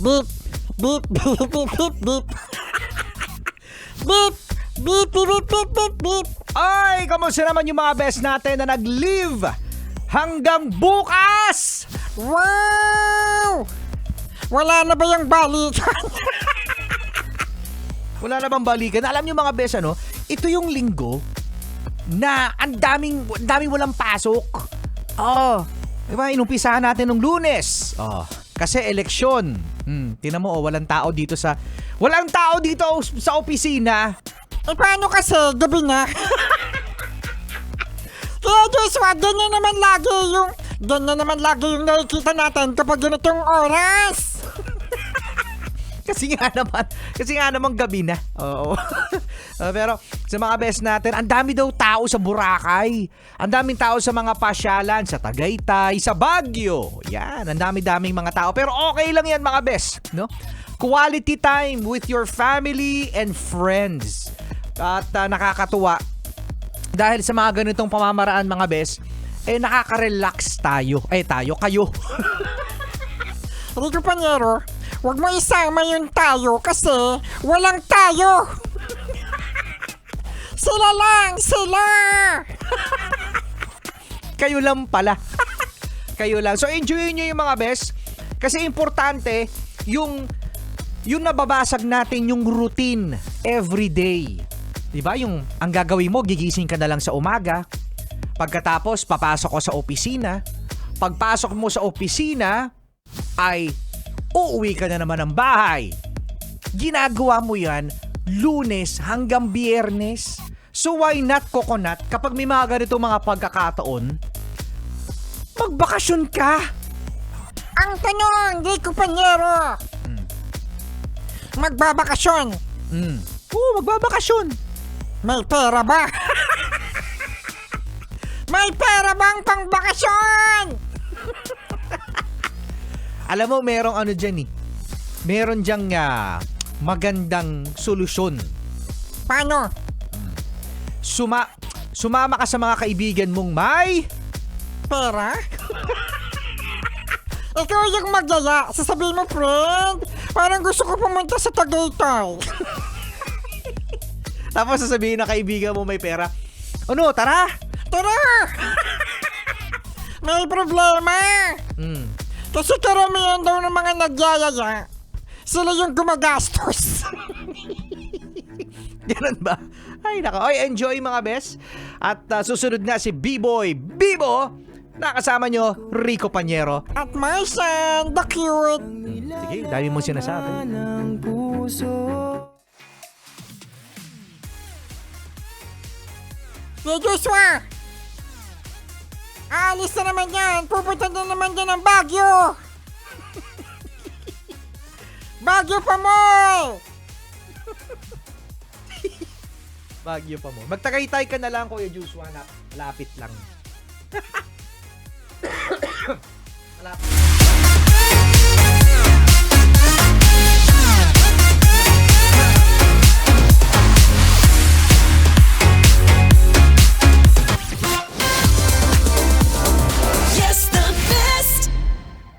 Beep, beep, beep, beep, beep, beep. Beep, beep, beep, beep, beep, beep, beep. Ay, kamusta naman yung mga best natin na nag-live hanggang bukas? Wow! Wala na ba yung balikan? Wala na bang balikan? Alam nyo mga best, ano? Ito yung linggo na ang daming walang pasok. Oh, diba? Inumpisahan natin nung Lunes. Oh, kasi eleksyon. Tingnan mo, walang tao dito sa opisina. Eh paano kasi gabi na? Kaya Joshua, ganyan naman lagi yung nakikita natin kapag ganitong oras. Kasi nga naman gabi na. Oo. Pero sa mga best natin, ang dami daw tao sa Boracay. Ang daming tao sa mga pasyalan, sa Tagaytay, sa Baguio. Yan, ang dami-daming mga tao. Pero okay lang yan mga best, no? Quality time with your family and friends. At nakakatuwa dahil sa mga ganitong pamamaraan mga best, nakaka-relax tayo. Kayo. Rico Panyero, huwag mo isama yung tayo kasi walang tayo. Sila. Kayo lang pala. Kayo lang. So enjoy nyo yung mga best kasi importante yung nababasag natin yung routine every day. Diba? Yung ang gagawin mo, gigising ka na lang sa umaga. Pagkatapos, papasok ko sa opisina. Pagpasok mo sa opisina, ay uuwi ka na naman ng bahay. Ginagawa mo yan Lunes hanggang Biyernes. So why not coconut kapag may mga ganito mga pagkakataon? Magbakasyon ka. Ang tanong, Rico Panyero. Magbabakasyon. Oo, magbabakasyon. May pera ba? May pera bang pang bakasyon? Alam mo, merong ano dyan eh. Meron dyang magandang solusyon. Paano? Sumama ka sa mga kaibigan mong may Pera? Ikaw yung magyaya. Sasabihin mo, friend, parang gusto ko pumunta sa Tagaytay. tapos sasabihin na kaibigan mo may pera. Ano, tara! Tara! May problema. Kasi karamihan daw ng mga nagyayaya, sila yung gumagastos. Ganun ba? Ay, naka. Oy, enjoy mga best. At susunod na si B-Boy Bibo. Nakasama nyo, Rico Panyero. At Marsan, the cute. Sige, dami mong sinasabi. Hey Joshua! Aalis na naman yan. Pupunta na naman yan ng Baguio. Baguio pa mo! Baguio pa mo. Magtagaytay ka na lang, Kuya Joshua. Lapit lang. Malapit.